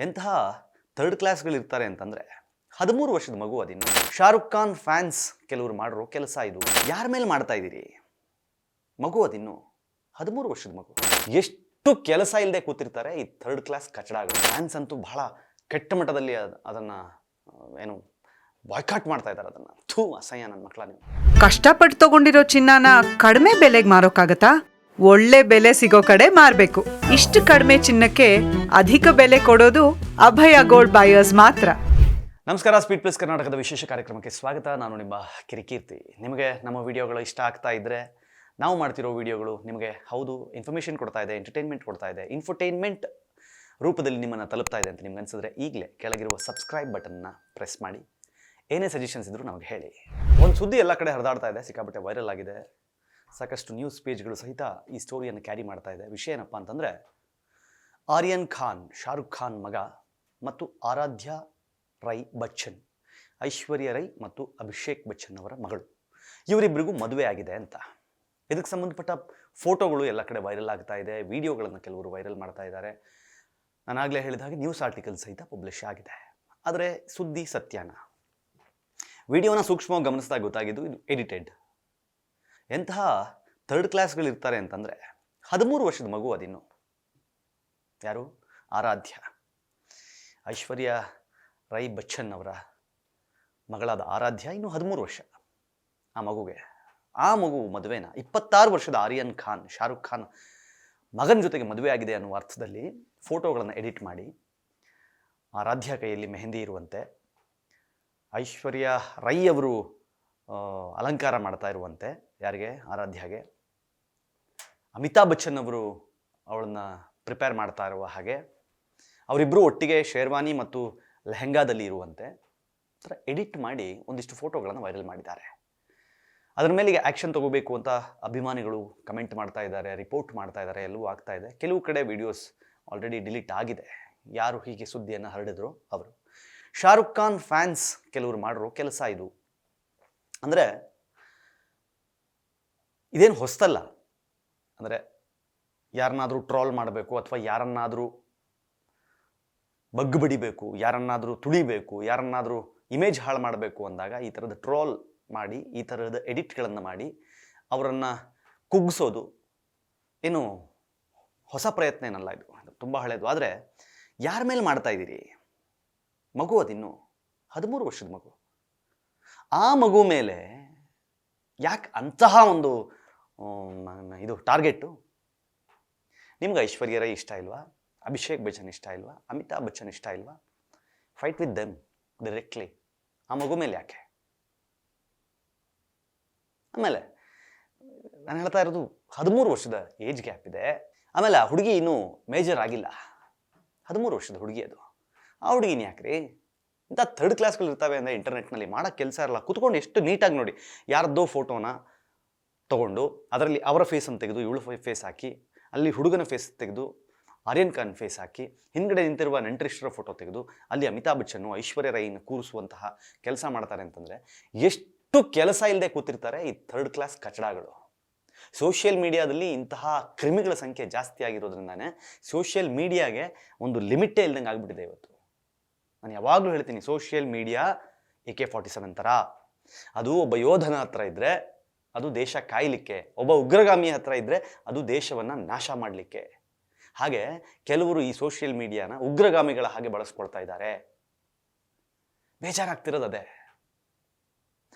ಎಂತಹ ಥರ್ಡ್ ಕ್ಲಾಸ್ಗಳಿರ್ತಾರೆ ಅಂತಂದರೆ 13 ವರ್ಷದ ಮಗು ಅದಿನ್ನು. ಶಾರುಖ್ ಖಾನ್ ಫ್ಯಾನ್ಸ್ ಕೆಲವರು ಮಾಡಿರೋ ಕೆಲಸ ಇದು. ಯಾರ ಮೇಲೆ ಮಾಡ್ತಾ ಇದ್ದೀರಿ? ಮಗು ಅದಿನ್ನು 13 ವರ್ಷದ ಮಗು. ಎಷ್ಟು ಕೆಲಸ ಇಲ್ಲದೆ ಕೂತಿರ್ತಾರೆ ಈ ಥರ್ಡ್ ಕ್ಲಾಸ್ ಕಚಡಗಳು. ಫ್ಯಾನ್ಸ್ ಅಂತೂ ಬಹಳ ಕೆಟ್ಟ ಮಟ್ಟದಲ್ಲಿ ಅದನ್ನು ಏನು ಬಾಯ್ಕಾಟ್ ಮಾಡ್ತಾ ಇದ್ದಾರೆ. ಅದನ್ನು ಅಸಹ್ಯ. ನನ್ನ ಮಕ್ಕಳ, ನೀವು ಕಷ್ಟಪಟ್ಟು ತಗೊಂಡಿರೋ ಚಿನ್ನನ ಕಡಿಮೆ ಬೆಲೆಗೆ ಮಾರೋಕ್ಕಾಗತ್ತಾ? ಒಳ್ಳೆ ಬೆಲೆ ಸಿಗೋ ಕಡೆ ಮಾರ್ಬೇಕು. ಇಷ್ಟು ಕಡಿಮೆ ಚಿನ್ನಕ್ಕೆ ಅಧಿಕ ಬೆಲೆ ಕೊಡೋದು ಅಭಯ ಗೋಲ್ಡ್ ಬಯರ್ಸ್ ಮಾತ್ರ. ನಮಸ್ಕಾರ. ಸ್ಪೀಡ್ ಪ್ಲಸ್ ಕರ್ನಾಟಕದ ವಿಶೇಷ ಕಾರ್ಯಕ್ರಮಕ್ಕೆ ಸ್ವಾಗತ. ನಾನು ನಿಮ್ಮ ಕಿರಿಕೀರ್ತಿ. ನಿಮಗೆ ನಮ್ಮ ವಿಡಿಯೋಗಳು ಇಷ್ಟ ಆಗ್ತಾ ಇದ್ದರೆ, ನಾವು ಮಾಡ್ತಿರೋ ವಿಡಿಯೋಗಳು ನಿಮಗೆ ಹೌದು ಇನ್ಫಾರ್ಮೇಷನ್ ಕೊಡ್ತಾ ಇದೆ, ಎಂಟರ್ಟೈನ್ಮೆಂಟ್ ಕೊಡ್ತಾ ಇದೆ, ಇನ್ಫರ್ಟೈನ್ಮೆಂಟ್ ರೂಪದಲ್ಲಿ ನಿಮ್ಮನ್ನು ತಲುಪ್ತಾ ಇದೆ ಅಂತ ನಿಮ್ಗೆ ಅನಿಸಿದ್ರೆ ಈಗಲೇ ಕೆಳಗಿರುವ ಸಬ್ಸ್ಕ್ರೈಬ್ ಬಟನ್ನ ಪ್ರೆಸ್ ಮಾಡಿ. ಏನೇ ಸಜೆಷನ್ಸ್ ಇದ್ದರೂ ನಮಗೆ ಹೇಳಿ. ಒಂದು ಸುದ್ದಿ ಎಲ್ಲ ಕಡೆ ಹರಿದಾಡ್ತಾ ಇದೆ, ಸಿಕ್ಕಾಪಟ್ಟೆ ವೈರಲ್ ಆಗಿದೆ. ಸಾಕಷ್ಟು ನ್ಯೂಸ್ ಪೇಜ್ಗಳು ಸಹಿತ ಈ ಸ್ಟೋರಿಯನ್ನು ಕ್ಯಾರಿ ಮಾಡ್ತಾ ಇದೆ. ವಿಷಯ ಏನಪ್ಪ ಅಂತಂದರೆ, ಆರ್ಯನ್ ಖಾನ್, ಶಾರುಖ್ ಖಾನ್ ಮಗ ಮತ್ತು ಆರಾಧ್ಯ ರೈ ಬಚ್ಚನ್, ಐಶ್ವರ್ಯ ರೈ ಮತ್ತು ಅಭಿಷೇಕ್ ಬಚ್ಚನ್ ಅವರ ಮಗಳು, ಇವರಿಬ್ಬರಿಗೂ ಮದುವೆ ಆಗಿದೆ ಅಂತ. ಇದಕ್ಕೆ ಸಂಬಂಧಪಟ್ಟ ಫೋಟೋಗಳು ಎಲ್ಲ ಕಡೆ ವೈರಲ್ ಆಗ್ತಾ ಇದೆ. ವಿಡಿಯೋಗಳನ್ನು ಕೆಲವರು ವೈರಲ್ ಮಾಡ್ತಾ ಇದ್ದಾರೆ. ನಾನಾಗಲೇ ಹೇಳಿದ ಹಾಗೆ ನ್ಯೂಸ್ ಆರ್ಟಿಕಲ್ ಸಹಿತ ಪಬ್ಲಿಷ್ ಆಗಿದೆ. ಆದರೆ ಸುದ್ದಿ ಸತ್ಯನ? ವಿಡಿಯೋನ ಸೂಕ್ಷ್ಮವಾಗಿ ಗಮನಿಸಿದಾಗ ಗೊತ್ತಾಗಿದ್ದು ಇದು ಎಡಿಟೆಡ್. ಎಂತಹ ಥರ್ಡ್ ಕ್ಲಾಸ್ಗಳಿರ್ತಾರೆ ಅಂತಂದರೆ 13 ವರ್ಷದ ಮಗು ಅದಿನ್ನು. ಯಾರು? ಆರಾಧ್ಯ. ಐಶ್ವರ್ಯ ರೈ ಬಚ್ಚನ್ ಅವರ ಮಗಳಾದ ಆರಾಧ್ಯ ಇನ್ನು 13 ವರ್ಷ. ಆ ಮಗು ಮದುವೆನ 26 ವರ್ಷದ ಆರ್ಯನ್ ಖಾನ್, ಶಾರುಖ್ ಖಾನ್ ಮಗನ ಜೊತೆಗೆ ಮದುವೆ ಆಗಿದೆ ಅನ್ನುವ ಅರ್ಥದಲ್ಲಿ ಫೋಟೋಗಳನ್ನು ಎಡಿಟ್ ಮಾಡಿ ಆರಾಧ್ಯ ಕೈಯಲ್ಲಿ ಮೆಹಂದಿ ಇರುವಂತೆ, ಐಶ್ವರ್ಯ ರೈ ಅವರು ಅಲಂಕಾರ ಮಾಡ್ತಾ ಇರುವಂತೆ, ಯಾರಿಗೆ? ಆರಾಧ್ಯಗೆ. ಅಮಿತಾಬ್ ಬಚ್ಚನ್ ಅವರು ಅವಳನ್ನು ಪ್ರಿಪೇರ್ ಮಾಡ್ತಾ ಇರುವ ಹಾಗೆ, ಅವರಿಬ್ಬರು ಒಟ್ಟಿಗೆ ಶೇರ್ವಾನಿ ಮತ್ತು ಲೆಹಂಗಾದಲ್ಲಿ ಇರುವಂತೆ ಥರ ಎಡಿಟ್ ಮಾಡಿ ಒಂದಿಷ್ಟು ಫೋಟೋಗಳನ್ನು ವೈರಲ್ ಮಾಡಿದ್ದಾರೆ. ಅದರ ಮೇಲೆ ಆ್ಯಕ್ಷನ್ ತಗೋಬೇಕು ಅಂತ ಅಭಿಮಾನಿಗಳು ಕಮೆಂಟ್ ಮಾಡ್ತಾ ಇದ್ದಾರೆ, ರಿಪೋರ್ಟ್ ಮಾಡ್ತಾ ಇದ್ದಾರೆ, ಎಲ್ಲವೂ ಆಗ್ತಾ ಇದೆ. ಕೆಲವು ಕಡೆ ವಿಡಿಯೋಸ್ ಆಲ್ರೆಡಿ ಡಿಲೀಟ್ ಆಗಿದೆ. ಯಾರು ಹೀಗೆ ಸುದ್ದಿಯನ್ನು ಹರಡಿದ್ರು ಅವರು. ಶಾರುಖ್ ಖಾನ್ ಫ್ಯಾನ್ಸ್ ಕೆಲವರು ಮಾಡಿರೋ ಕೆಲಸ ಇದು. ಅಂದರೆ ಇದೇನು ಹೊಸ್ತಲ್ಲ. ಅಂದರೆ ಯಾರನ್ನಾದರೂ ಟ್ರೋಲ್ ಮಾಡಬೇಕು ಅಥವಾ ಯಾರನ್ನಾದರೂ ಬಗ್ಗು ಬಡಿಬೇಕು, ಯಾರನ್ನಾದರೂ ತುಳಿಬೇಕು, ಯಾರನ್ನಾದರೂ ಇಮೇಜ್ ಹಾಳು ಮಾಡಬೇಕು ಅಂದಾಗ ಈ ಥರದ ಟ್ರೋಲ್ ಮಾಡಿ, ಈ ಥರದ ಎಡಿಟ್ಗಳನ್ನು ಮಾಡಿ ಅವರನ್ನು ಕುಗ್ಗಿಸೋದು ಏನು ಹೊಸ ಪ್ರಯತ್ನ ಏನಲ್ಲ. ಇದು ತುಂಬ ಹಳೆಯದು. ಆದರೆ ಯಾರ ಮೇಲೆ ಮಾಡ್ತಾ ಇದ್ದೀರಿ? ಮಗು ಅದಿನ್ನು 13 ವರ್ಷದ ಮಗು. ಆ ಮಗು ಮೇಲೆ ಯಾಕೆ ಅಂತಹ ಒಂದು ಇದು ಟಾರ್ಗೆಟು? ನಿಮ್ಗೆ ಐಶ್ವರ್ಯ ರೈ ಇಷ್ಟ ಇಲ್ವಾ? ಅಭಿಷೇಕ್ ಬಚ್ಚನ್ ಇಷ್ಟ ಇಲ್ವಾ? ಅಮಿತಾಬ್ ಬಚ್ಚನ್ ಇಷ್ಟ ಇಲ್ವಾ? Fight with them directly. ಆ ಮಗು ಮೇಲೆ ಯಾಕೆ? ಆಮೇಲೆ ನಾನು ಹೇಳ್ತಾ ಇರೋದು 13 ವರ್ಷದ ಏಜ್ ಗ್ಯಾಪ್ ಇದೆ. ಆಮೇಲೆ ಆ ಹುಡುಗಿ ಇನ್ನೂ ಮೇಜರ್ ಆಗಿಲ್ಲ. 13 ವರ್ಷದ ಹುಡುಗಿ ಅದು. ಆ ಹುಡುಗಿನ ಯಾಕ್ರಿ? ಇಂಥ ಥರ್ಡ್ ಕ್ಲಾಸ್ಗಳು ಇರ್ತವೆ ಅಂದರೆ ಇಂಟರ್ನೆಟ್ನಲ್ಲಿ ಮಾಡೋಕ್ಕೆ ಕೆಲಸ ಇರಲ್ಲ. ಕುತ್ಕೊಂಡು ಎಷ್ಟು ನೀಟಾಗಿ ನೋಡಿ, ಯಾರದ್ದೋ ಫೋಟೋನ ತೊಗೊಂಡು ಅದರಲ್ಲಿ ಅವರ ಫೇಸನ್ನು ತೆಗೆದು ಇವಳು ಫೇಸ್ ಹಾಕಿ, ಅಲ್ಲಿ ಹುಡುಗನ ಫೇಸ್ ತೆಗೆದು ಆರ್ಯನ್ ಖಾನ್ ಫೇಸ್ ಹಾಕಿ, ಹಿಂದ್ಗಡೆ ನಿಂತಿರುವ ನೆಂಟರಿಷ್ಟರ ಫೋಟೋ ತೆಗೆದು ಅಲ್ಲಿ ಅಮಿತಾಬ್ ಬಚ್ಚನ್ನು, ಐಶ್ವರ್ಯ ರೈನ ಕೂರಿಸುವಂತಹ ಕೆಲಸ ಮಾಡ್ತಾರೆ ಅಂತಂದರೆ ಎಷ್ಟು ಕೆಲಸ ಇಲ್ಲದೆ ಕೂತಿರ್ತಾರೆ ಈ ಥರ್ಡ್ ಕ್ಲಾಸ್ ಕಚಡಗಳು. ಸೋಷಿಯಲ್ ಮೀಡಿಯಾದಲ್ಲಿ ಇಂತಹ ಕ್ರಿಮಿಗಳ ಸಂಖ್ಯೆ ಜಾಸ್ತಿ ಆಗಿರೋದ್ರಿಂದಾನೇ ಸೋಷಿಯಲ್ ಮೀಡಿಯಾಗೆ ಒಂದು ಲಿಮಿಟೇ ಇಲ್ದಂಗೆ ಆಗಿಬಿಟ್ಟಿದೆ ಇವತ್ತು. ನಾನು ಯಾವಾಗಲೂ ಹೇಳ್ತೀನಿ, ಸೋಷಿಯಲ್ ಮೀಡಿಯಾ AK-47 ಥರ. ಅದು ಒಬ್ಬ ಯೋಧನ ಹತ್ರ ಇದ್ದರೆ ಅದು ದೇಶ ಕಾಯಲಿಕ್ಕೆ, ಒಬ್ಬ ಉಗ್ರಗಾಮಿಯ ಹತ್ರ ಇದ್ದರೆ ಅದು ದೇಶವನ್ನು ನಾಶ ಮಾಡಲಿಕ್ಕೆ. ಹಾಗೆ ಕೆಲವರು ಈ ಸೋಷಿಯಲ್ ಮೀಡಿಯಾನ ಉಗ್ರಗಾಮಿಗಳ ಹಾಗೆ ಬಳಸ್ಕೊಳ್ತಾ ಇದ್ದಾರೆ. ಬೇಜಾರಾಗ್ತಿರೋದು ಅದೇ.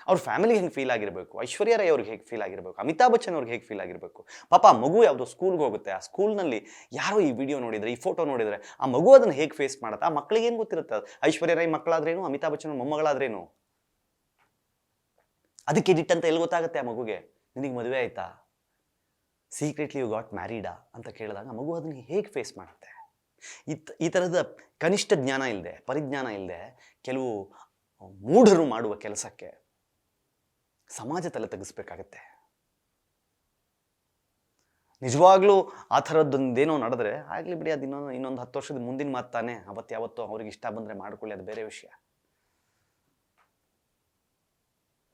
ಅವ್ರ ಫ್ಯಾಮಿಲಿಗೆ ಹೆಂಗೆ ಫೀಲ್ ಆಗಿರಬೇಕು, ಐಶ್ವರ್ಯ ರೈ ಅವ್ರಿಗೆ ಹೇಗೆ ಫೀಲ್ ಆಗಿರಬೇಕು, ಅಮಿತಾಬ್ ಬಚ್ಚನ್ ಅವ್ರಿಗೆ ಹೇಗೆ ಫೀಲ್ ಆಗಿರಬೇಕು. ಪಾಪ ಆ ಮಗು ಯಾವುದೋ ಸ್ಕೂಲ್ಗೆ ಹೋಗುತ್ತೆ, ಆ ಸ್ಕೂಲ್ನಲ್ಲಿ ಯಾರೋ ಈ ವಿಡಿಯೋ ನೋಡಿದರೆ, ಈ ಫೋಟೋ ನೋಡಿದರೆ ಆ ಮಗು ಅದನ್ನು ಹೇಗೆ ಫೇಸ್ ಮಾಡುತ್ತೆ? ಆ ಮಕ್ಕಳಿಗೆ ಏನು ಗೊತ್ತಿರುತ್ತೆ? ಐಶ್ವರ್ಯ ರೈ ಮಕ್ಕಳಾದ್ರೇನು, ಅಮಿತಾಬ್ ಬಚ್ಚನ್ ಮೊಮ್ಮಗಳಾದ್ರೇನು? ಅದಕ್ಕೆ ಎಡಿಟ್ ಅಂತ ಎಲ್ಲಿ ಗೊತ್ತಾಗುತ್ತೆ ಆ ಮಗುಗೆ? ನಿನಗೆ ಮದುವೆ ಆಯ್ತಾ, ಸೀಕ್ರೆಟ್ಲಿ ಯು ಗಾಟ್ ಮ್ಯಾರಿಡಾ ಅಂತ ಕೇಳಿದಾಗ ಆ ಮಗು ಅದನ್ನು ಹೇಗೆ ಫೇಸ್ ಮಾಡುತ್ತೆ? ಈ ಥರದ ಕನಿಷ್ಠ ಜ್ಞಾನ ಇಲ್ಲದೆ, ಪರಿಜ್ಞಾನ ಇಲ್ಲದೆ ಕೆಲವು ಮೂಢರು ಮಾಡುವ ಕೆಲಸಕ್ಕೆ ಸಮಾಜ ತಲೆ ತೆಗೆಸ್ಬೇಕಾಗತ್ತೆ. ನಿಜವಾಗ್ಲೂ ಆ ಥರದ್ದೊಂದೇನೋ ನಡೆದ್ರೆ ಆಗಲಿ ಬಿಡಿ, ಅದು ಇನ್ನೊಂದು 10 ವರ್ಷದ ಮುಂದಿನ ಮಾತು ತಾನೆ. ಯಾವತ್ತೋ ಅವ್ರಿಗೆ ಇಷ್ಟ ಬಂದರೆ ಮಾಡ್ಕೊಳ್ಳಿ, ಅದು ಬೇರೆ ವಿಷಯ.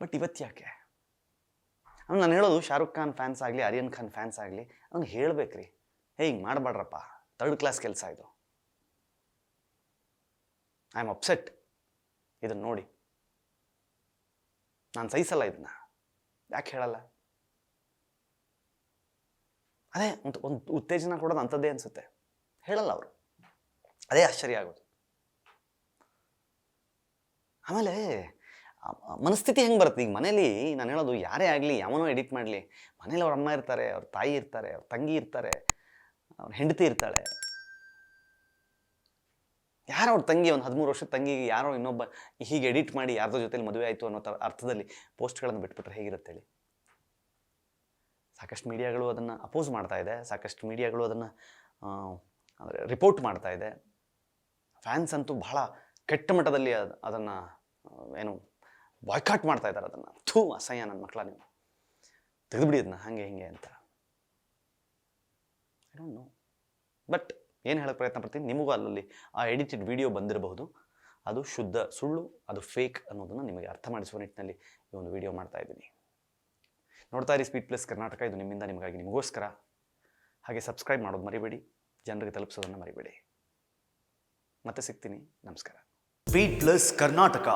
ಬಟ್ ಇವತ್ತು ಯಾಕೆ? ನಾನು ಹೇಳೋದು, ಶಾರುಖ್ ಖಾನ್ ಫ್ಯಾನ್ಸ್ ಆಗಲಿ, ಆರ್ಯನ್ ಖಾನ್ ಫ್ಯಾನ್ಸ್ ಆಗಲಿ, ಅವ್ನಿಗೆ ಹೇಳ್ಬೇಕ್ರಿ, ಹಿಂಗೆ ಮಾಡಬೇಡ್ರಪ್ಪ, ಥರ್ಡ್ ಕ್ಲಾಸ್ ಕೆಲಸ ಇದು. ಐ ಆಮ್ ಅಪ್ಸೆಟ್ ಇದನ್ನು ನೋಡಿ. ನಾನು ಸಹಿಸಲ್ಲ ಇದನ್ನ. ಯಾಕೆ ಹೇಳಲ್ಲ? ಅದೇ ಒಂದು ಉತ್ತೇಜನ ಕೊಡೋದು ಅಂಥದ್ದೇ ಅನಿಸುತ್ತೆ. ಹೇಳಲ್ಲ ಅವರು. ಅದೇ ಆಶ್ಚರ್ಯ ಆಗೋದು. ಆಮೇಲೆ ಮನಸ್ಥಿತಿ ಹೆಂಗೆ ಬರುತ್ತೆ ಈಗ ಮನೇಲಿ? ನಾನು ಹೇಳೋದು, ಯಾರೇ ಆಗಲಿ, ಯಾವನೋ ಎಡಿಟ್ ಮಾಡಲಿ, ಮನೇಲಿ ಅವ್ರ ಅಮ್ಮ ಇರ್ತಾರೆ, ಅವ್ರ ತಾಯಿ ಇರ್ತಾರೆ, ಅವ್ರ ತಂಗಿ ಇರ್ತಾರೆ, ಅವ್ರ ಹೆಂಡತಿ ಇರ್ತಾಳೆ. ಯಾರೋ ಅವ್ರ ತಂಗಿ, ಒಂದು 13 ವರ್ಷದ ತಂಗಿಗೆ ಯಾರೋ ಇನ್ನೊಬ್ಬ ಹೀಗೆ ಎಡಿಟ್ ಮಾಡಿ ಯಾರ್ದೋ ಜೊತೆಲಿ ಮದುವೆ ಆಯಿತು ಅನ್ನೋ ಅರ್ಥದಲ್ಲಿ ಪೋಸ್ಟ್ಗಳನ್ನು ಬಿಟ್ಬಿಟ್ರೆ ಹೇಗಿರುತ್ತೆ ಹೇಳಿ? ಸಾಕಷ್ಟು ಮೀಡಿಯಾಗಳು ಅದನ್ನು ಅಪೋಸ್ ಮಾಡ್ತಾ ಇದೆ, ಸಾಕಷ್ಟು ಮೀಡಿಯಾಗಳು ಅದನ್ನು ಅಂದರೆ ರಿಪೋರ್ಟ್ ಮಾಡ್ತಾ ಇದೆ. ಫ್ಯಾನ್ಸ್ ಅಂತೂ ಬಹಳ ಕೆಟ್ಟ ಮಟ್ಟದಲ್ಲಿ ಅದನ್ನು ಏನು ಬಾಯ್ಕಾಟ್ ಮಾಡ್ತಾ ಇದ್ದಾರೆ. ಅದನ್ನು ಅಸಹ್ಯ, ನನ್ನ ಮಕ್ಕಳ, ನೀವು ತೆಗೆದುಬಿಡಿ ಅದನ್ನ ಹಾಗೆ ಹಿಂಗೆ ಅಂತ. I don't know. ಬಟ್ ಏನು ಹೇಳೋಕ್ಕೆ ಪ್ರಯತ್ನ ಪಡ್ತೀನಿ, ನಿಮಗೂ ಅಲ್ಲಲ್ಲಿ ಆ ಎಡಿಟೆಡ್ ವಿಡಿಯೋ ಬಂದಿರಬಹುದು. ಅದು ಶುದ್ಧ ಸುಳ್ಳು, ಅದು ಫೇಕ್ ಅನ್ನೋದನ್ನು ನಿಮಗೆ ಅರ್ಥ ಮಾಡಿಸುವ ನಿಟ್ಟಿನಲ್ಲಿ ಈ ಒಂದು ವಿಡಿಯೋ ಮಾಡ್ತಾ ಇದ್ದೀನಿ. ನೋಡ್ತಾ ಇರಿ ಸ್ಪೀಡ್ ಪ್ಲಸ್ ಕರ್ನಾಟಕ. ಇದು ನಿಮ್ಮಿಂದ ನಿಮಗಾಗಿ, ನಿಮಗೋಸ್ಕರ. ಹಾಗೆ ಸಬ್ಸ್ಕ್ರೈಬ್ ಮಾಡೋದು ಮರಿಬೇಡಿ, ಜನರಿಗೆ ತಲುಪಿಸೋದನ್ನು ಮರಿಬೇಡಿ. ಮತ್ತೆ ಸಿಗ್ತೀನಿ. ನಮಸ್ಕಾರ. Speed plus Karnataka.